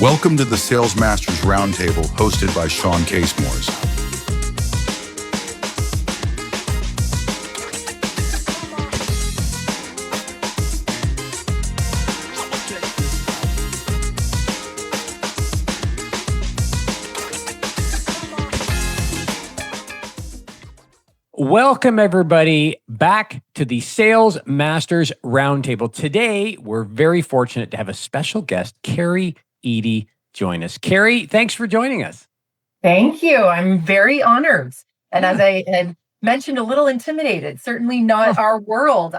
Welcome to the Sales Masters Roundtable, hosted by Shawn Casemore. Welcome, everybody, back to the Sales Masters Roundtable. Today, we're very fortunate to have a special guest, Carrie Edie, join us. Carrie, thanks for joining us. Thank you. I'm very honored. And as I had mentioned, a little intimidated. Certainly not our world.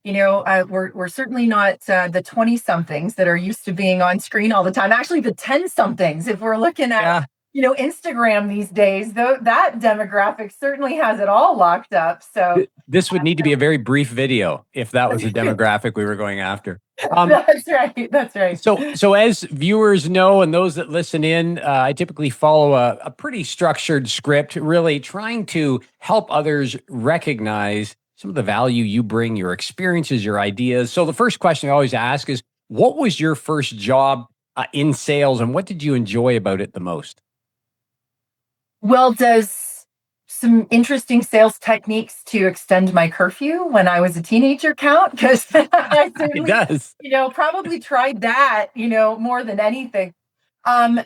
We're certainly not the 20-somethings that are used to being on screen all the time. Actually, the 10-somethings, if we're looking at Instagram these days, though, that demographic certainly has it all locked up. So this would need to be a very brief video if that was the demographic we were going after. That's right. That's right. So as viewers know, and those that listen in, I typically follow a pretty structured script, really trying to help others recognize some of the value you bring, your experiences, your ideas. So the first question I always ask is, what was your first job in sales, and what did you enjoy about it the most? Well, does some interesting sales techniques to extend my curfew when I was a teenager count? Because I certainly, it does. Probably tried that, more than anything.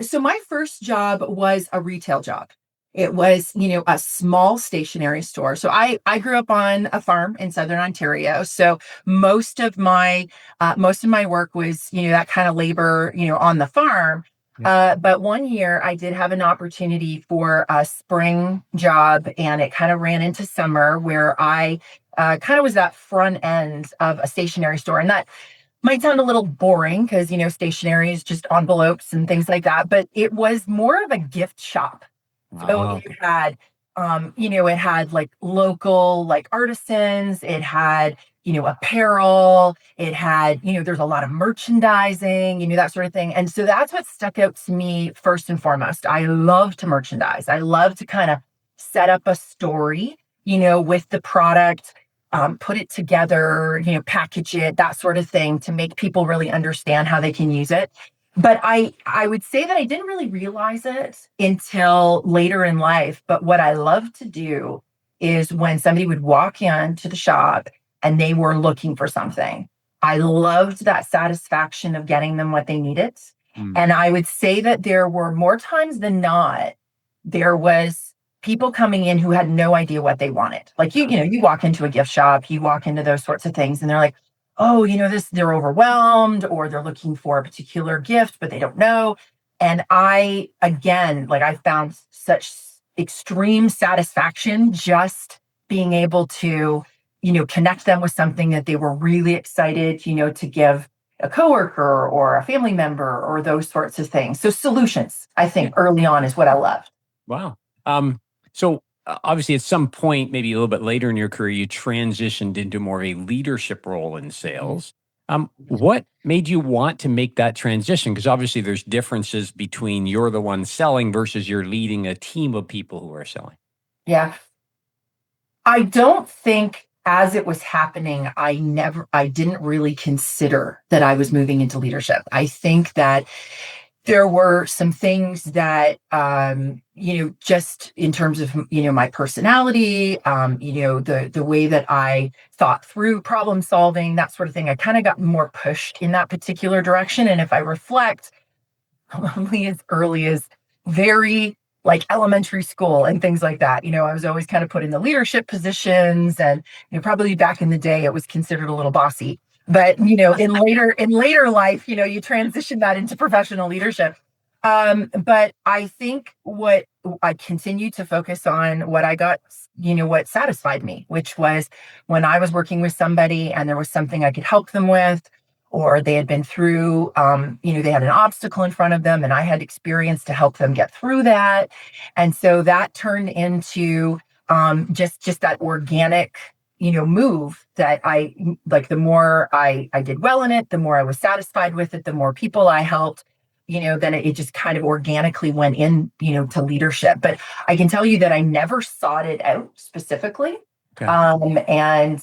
So my first job was a retail job. It was, a small stationery store. So I grew up on a farm in Southern Ontario. So most of my work was, that kind of labor, on the farm. But one year I did have an opportunity for a spring job, and it kind of ran into summer, where I kind of was that front end of a stationery store. And that might sound a little boring because, stationery is just envelopes and things like that, but it was more of a gift shop. So it had, it had like local, like artisans, it had, apparel, it had, there's a lot of merchandising, that sort of thing. And so that's what stuck out to me first and foremost. I love to merchandise. I love to kind of set up a story, with the product, put it together, package it, that sort of thing, to make people really understand how they can use it. But I would say that I didn't really realize it until later in life. But what I love to do is when somebody would walk into the shop and they were looking for something, I loved that satisfaction of getting them what they needed. And I would say that there were more times than not, there was people coming in who had no idea what they wanted. Like, you walk into a gift shop, you walk into those sorts of things, and they're like, oh, they're overwhelmed, or they're looking for a particular gift, but they don't know. And I found such extreme satisfaction just being able to, connect them with something that they were really excited, to give a coworker or a family member, or those sorts of things. So solutions, I think, early on is what I loved. Wow. So obviously at some point, maybe a little bit later in your career, you transitioned into more of a leadership role in sales. What made you want to make that transition? Because obviously there's differences between you're the one selling versus you're leading a team of people who are selling. Yeah. I don't think as it was happening, I didn't really consider that I was moving into leadership. I think that there were some things that, just in terms of, my personality, the way that I thought through problem solving, that sort of thing, I kind of got more pushed in that particular direction. And if I reflect, probably as early as very like elementary school and things like that, I was always kind of put in the leadership positions, and probably back in the day, it was considered a little bossy. But, in later life, you transition that into professional leadership. But I think what I continue to focus on, what I got, what satisfied me, which was when I was working with somebody and there was something I could help them with, or they had been through, they had an obstacle in front of them, and I had experience to help them get through that. And so that turned into just that organic move that I like. The more I did well in it, the more I was satisfied with it, the more people I helped, then it just kind of organically went in, to leadership. But I can tell you that I never sought it out specifically. Okay. And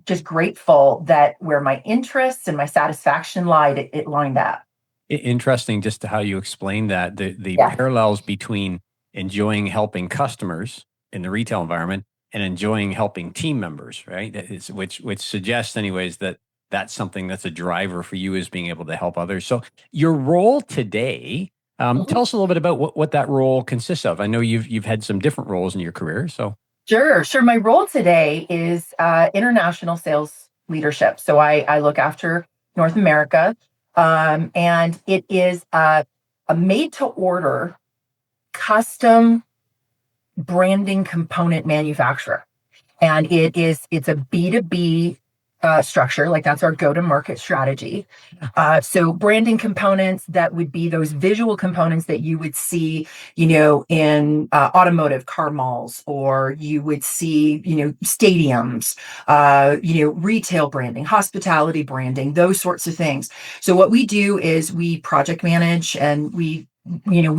just grateful that where my interests and my satisfaction lied, it lined up. Interesting just to how you explain that, the Yeah. parallels between enjoying helping customers in the retail environment and enjoying helping team members, right? Which suggests anyways that that's something that's a driver for you, is being able to help others. So your role today, tell us a little bit about what that role consists of. I know you've had some different roles in your career, so. Sure. My role today is international sales leadership. So I look after North America, and it is a made-to-order custom branding component manufacturer. And it's a B2B structure, like that's our go-to-market strategy. So branding components, that would be those visual components that you would see, in automotive car malls, or you would see, stadiums, retail branding, hospitality branding, those sorts of things. So what we do is we project manage, and we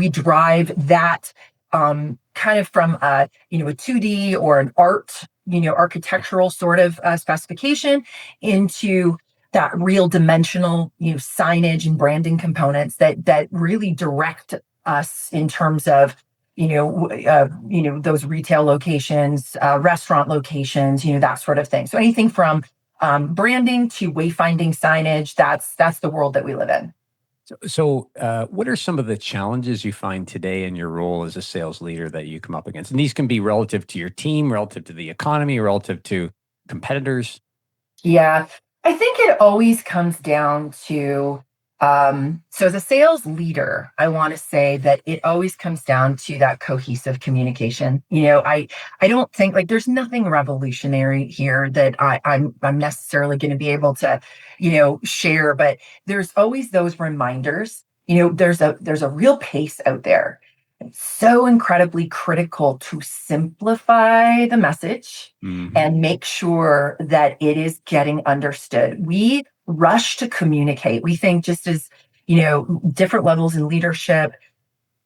drive that kind of from a 2D or an architectural sort of specification into that real dimensional, signage and branding components that really direct us in terms of, those retail locations, restaurant locations, that sort of thing. So anything from branding to wayfinding signage, that's the world that we live in. So, what are some of the challenges you find today in your role as a sales leader that you come up against? And these can be relative to your team, relative to the economy, relative to competitors. Yeah, I think it always comes down to, so as a sales leader, I want to say that it always comes down to that cohesive communication. I don't think, like, there's nothing revolutionary here that I'm necessarily going to be able to, share, but there's always those reminders. There's a real pace out there. It's so incredibly critical to simplify the message and make sure that it is getting understood. We rush to communicate. We think, just as, different levels in leadership,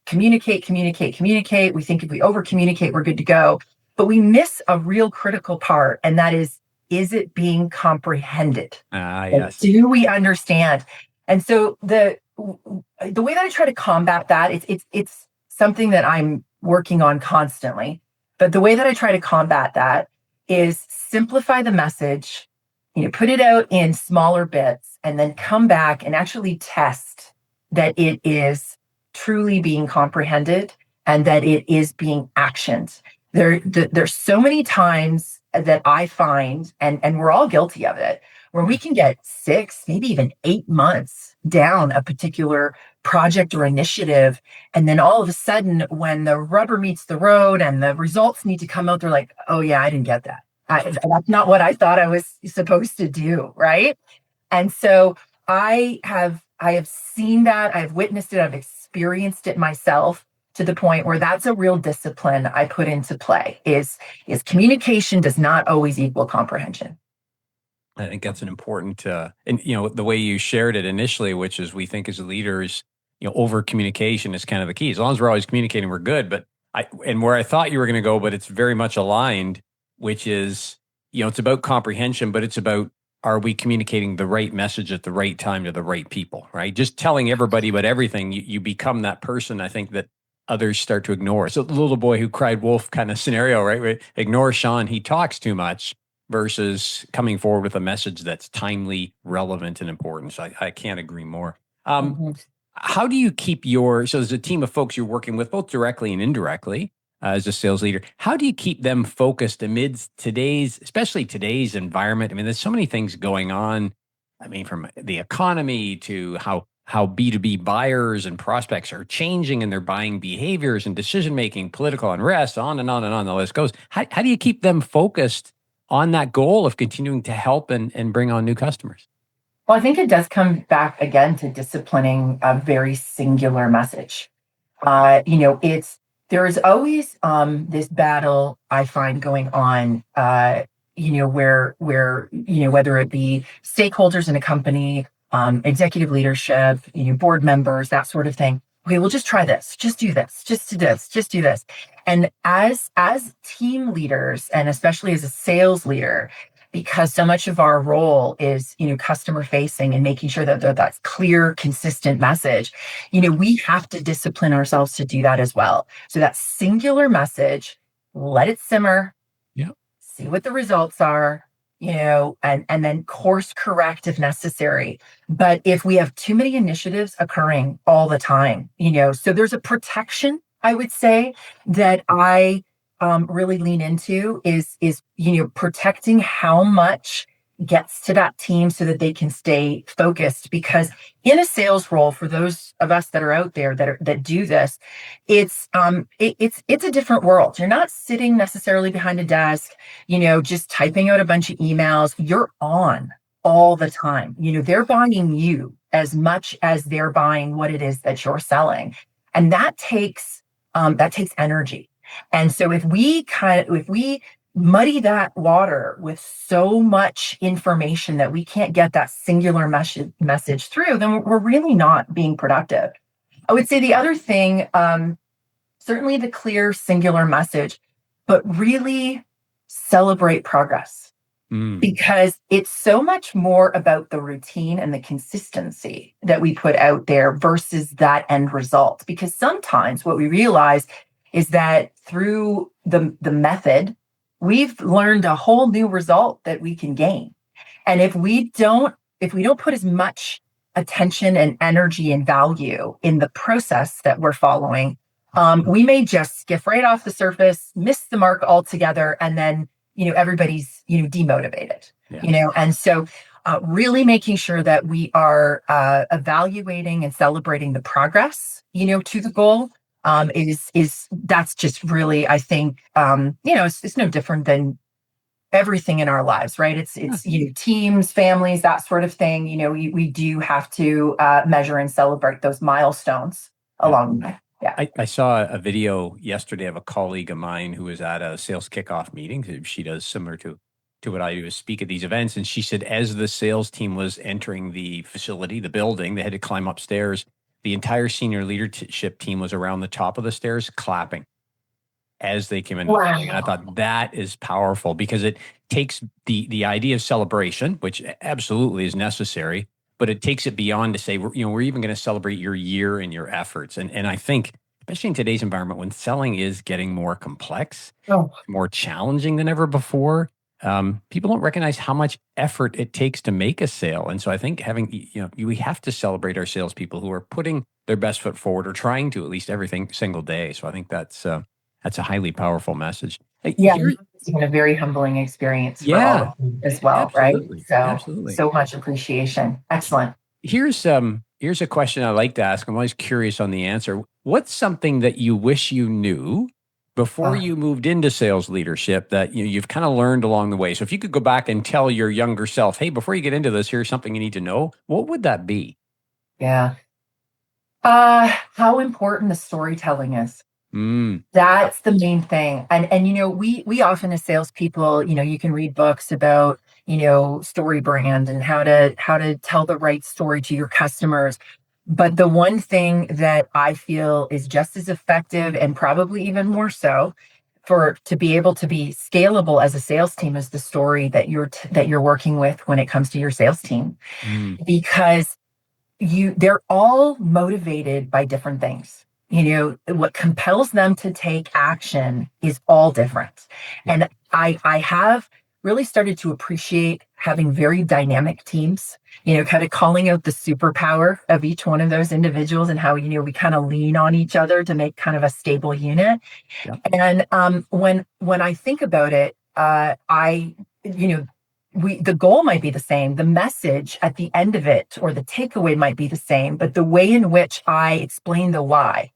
communicate. We think if we over communicate, we're good to go. But we miss a real critical part, and that is it being comprehended? Yes. Do we understand? And so the way that I try to combat that, it's something that I'm working on constantly. But the way that I try to combat that is simplify the message, put it out in smaller bits, and then come back and actually test that it is truly being comprehended and that it is being actioned. There's so many times that I find, and we're all guilty of it, where we can get 6, maybe even 8 months down a particular project or initiative. And then all of a sudden, when the rubber meets the road and the results need to come out, they're like, oh yeah, I didn't get that. That's not what I thought I was supposed to do, right? And so I have seen that, I've witnessed it, I've experienced it myself, to the point where that's a real discipline I put into play, is communication does not always equal comprehension. I think that's an important, and the way you shared it initially, which is, we think as leaders, over communication is kind of the key. As long as we're always communicating, we're good. But where I thought you were going to go, but it's very much aligned, which is, it's about comprehension, but it's about, are we communicating the right message at the right time to the right people, right? Just telling everybody about everything, you become that person, I think, that others start to ignore. So the little boy who cried wolf kind of scenario, right? We ignore Shawn, he talks too much, versus coming forward with a message that's timely, relevant, and important. So I can't agree more. How do you keep so there's a team of folks you're working with, both directly and indirectly, as a sales leader. How do you keep them focused amidst especially today's environment? I mean, there's so many things going on. I mean, from the economy to how B2B buyers and prospects are changing in their buying behaviors and decision-making, political unrest, on and on and on the list goes. How do you keep them focused on that goal of continuing to help and bring on new customers? Well, I think it does come back again to disciplining a very singular message. There is always this battle I find going on, where whether it be stakeholders in a company, executive leadership, board members, that sort of thing. Okay, we'll just try this. Just do this. Just do this. Just do this. And as team leaders, and especially as a sales leader, because so much of our role is, customer facing and making sure that that's clear, consistent message. We have to discipline ourselves to do that as well. So that singular message, let it simmer, see what the results are, and then course correct if necessary. But if we have too many initiatives occurring all the time, so there's a protection, I would say, that I really lean into is protecting how much gets to that team so that they can stay focused. Because in a sales role, for those of us that are out there that do this, it's a different world. You're not sitting necessarily behind a desk, just typing out a bunch of emails. You're on all the time. They're buying you as much as they're buying what it is that you're selling, and that takes energy. And so if we muddy that water with so much information that we can't get that singular message through, then we're really not being productive. I would say the other thing, certainly the clear singular message, but really celebrate progress, because it's so much more about the routine and the consistency that we put out there versus that end result. Because sometimes what we realize is that through the method, we've learned a whole new result that we can gain. And if we don't put as much attention and energy and value in the process that we're following, we may just skiff right off the surface, miss the mark altogether, and then everybody's demotivated. And so really making sure that we are evaluating and celebrating the progress to the goal. That's just really, I think, it's no different than everything in our lives, right? It's teams, families, that sort of thing. We do have to measure and celebrate those milestones along the way. Yeah. I saw a video yesterday of a colleague of mine who was at a sales kickoff meeting. She does similar to what I do, is speak at these events. And she said, as the sales team was entering the facility, the building, they had to climb upstairs. The entire senior leadership team was around the top of the stairs clapping as they came in. Wow. And I thought that is powerful, because it takes the idea of celebration, which absolutely is necessary, but it takes it beyond to say, we're even going to celebrate your year and your efforts. And I think, especially in today's environment, when selling is getting more complex, more challenging than ever before, people don't recognize how much effort it takes to make a sale. And so I think we have to celebrate our salespeople who are putting their best foot forward, or trying to, at least every single day. So I think that's a highly powerful message. It's been a very humbling experience for all of you as well, absolutely, right? So absolutely. So much appreciation. Excellent. Here's a question I like to ask. I'm always curious on the answer. What's something that you wish you knew before you moved into sales leadership that you've kind of learned along the way? So if you could go back and tell your younger self, hey, before you get into this, here's something you need to know, what would that be? Yeah. How important the storytelling is. That's the main thing. And we often, as salespeople, you can read books about, story brand and how to tell the right story to your customers. But the one thing that I feel is just as effective, and probably even more so, to be able to be scalable as a sales team, is the story that you're working with when it comes to your sales team, because they're all motivated by different things. What compels them to take action is all different. And I have really started to appreciate having very dynamic teams, kind of calling out the superpower of each one of those individuals, and how, we kind of lean on each other to make kind of a stable unit. And when I think about it, the goal might be the same. The message at the end of it, or the takeaway, might be the same, but the way in which I explain the why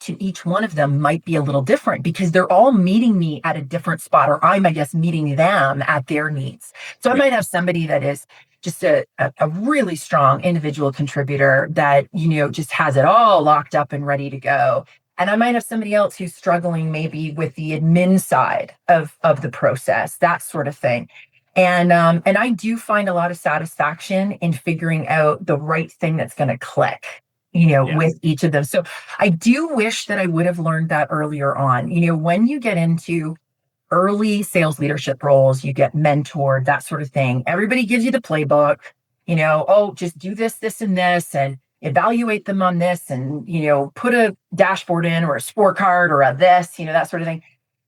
to each one of them might be a little different, because they're all meeting me at a different spot, or I'm, I guess, meeting them at their needs. So I might have somebody that is just a really strong individual contributor that, just has it all locked up and ready to go. And I might have somebody else who's struggling maybe with the admin side of the process, that sort of thing. And I do find a lot of satisfaction in figuring out the right thing that's going to click, with each of them. So I do wish that I would have learned that earlier on. When you get into early sales leadership roles, you get mentored, that sort of thing. Everybody gives you the playbook, oh, just do this, this, and this, and evaluate them on this, and, put a dashboard in or a scorecard or a this, that sort of thing.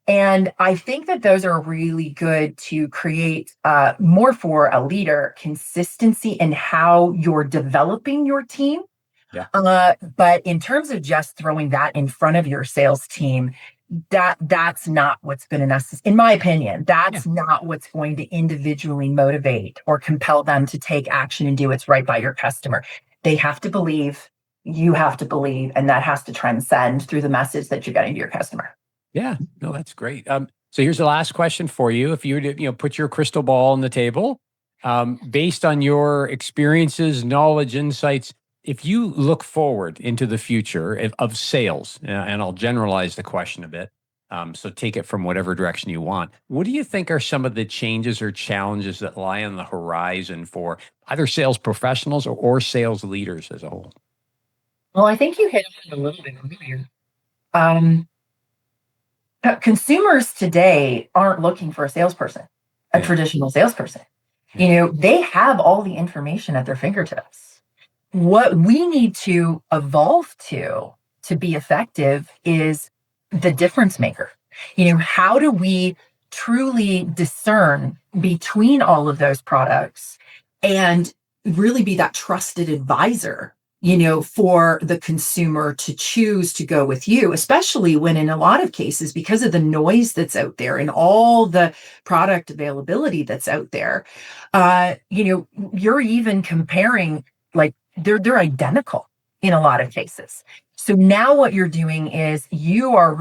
And I think that those are really good to create more for a leader, consistency in how you're developing your team. Yeah. But in terms of just throwing that in front of your sales team, that's not what's going to in my opinion, that's not what's going to individually motivate or compel them to take action and do what's right by your customer. They have to believe, you have to believe, and that has to transcend through the message that you're getting to your customer. Yeah, no, that's great. So here's the last question for you. If you were to, put your crystal ball on the table, based on your experiences, knowledge, insights, if you look forward into the future of sales, and I'll generalize the question a bit, so take it from whatever direction you want. What do you think are some of the changes or challenges that lie on the horizon for either sales professionals or sales leaders as a whole? Well, I think you hit on it a little bit earlier. Consumers today aren't looking for a salesperson, a traditional salesperson. They have all the information at their fingertips. What we need to evolve to be effective is the difference maker. How do we truly discern between all of those products and really be that trusted advisor, for the consumer to choose to go with you, especially when in a lot of cases, because of the noise that's out there and all the product availability that's out there, you're even comparing, like they're identical in a lot of cases. So now what you're doing is you're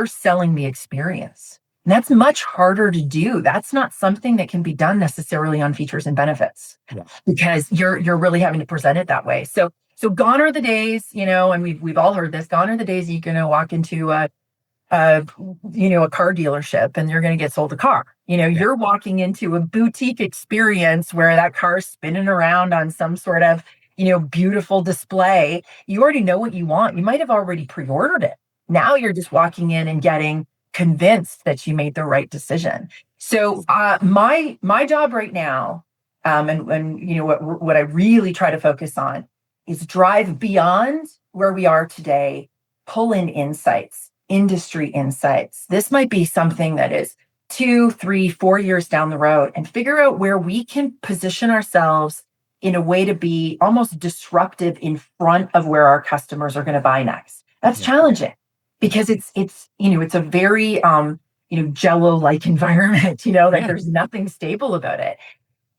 selling the experience. And that's much harder to do. That's not something that can be done necessarily on features and benefits because you're really having to present it that way. So gone are the days, and we've all heard this, gone are the days you're going to walk into a car dealership and you're going to get sold a car. You're walking into a boutique experience where that car's spinning around on some sort of, beautiful display. You already know what you want. You might have already pre-ordered it. Now you're just walking in and getting convinced that you made the right decision. So my job right now, and what I really try to focus on is drive beyond where we are today, pull in insights, industry insights. This might be something that is 2, 3, 4 years down the road, and figure out where we can position ourselves in a way to be almost disruptive in front of where our customers are going to buy next. That's challenging because it's a very jello-like environment, there's nothing stable about it.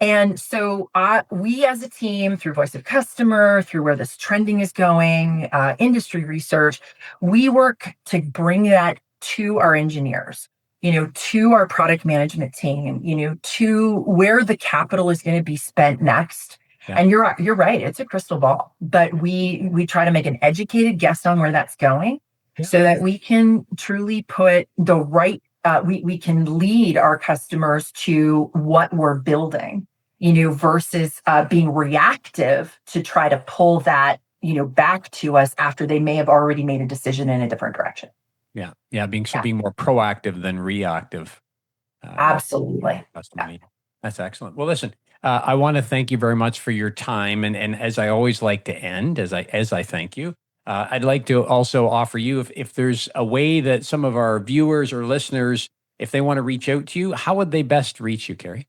And so we as a team, through voice of customer, through where this trending is going, industry research, we work to bring that to our engineers, to our product management team, to where the capital is going to be spent next. Yeah. And you're right, it's a crystal ball, but we try to make an educated guess on where that's going so that we can truly put the right, we can lead our customers to what we're building, versus being reactive to try to pull that, back to us after they may have already made a decision in a different direction. Yeah. Being more proactive than reactive. Absolutely. That's excellent. Well, listen, I want to thank you very much for your time. And as I always like to end, as I thank you, I'd like to also offer you, if there's a way that some of our viewers or listeners, if they want to reach out to you, how would they best reach you, Carrie?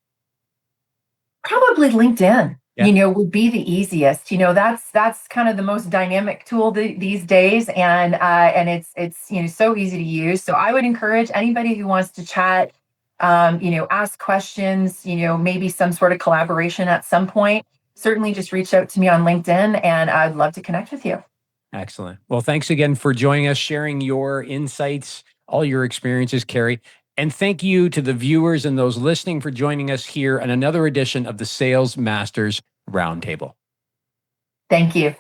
Probably LinkedIn, would be the easiest. That's kind of the most dynamic tool these days. And it's so easy to use. So I would encourage anybody who wants to chat, ask questions, maybe some sort of collaboration at some point, certainly just reach out to me on LinkedIn and I'd love to connect with you. Excellent. Well, thanks again for joining us, sharing your insights, all your experiences, Carrie. And thank you to the viewers and those listening for joining us here on another edition of the Sales Masters Roundtable. Thank you.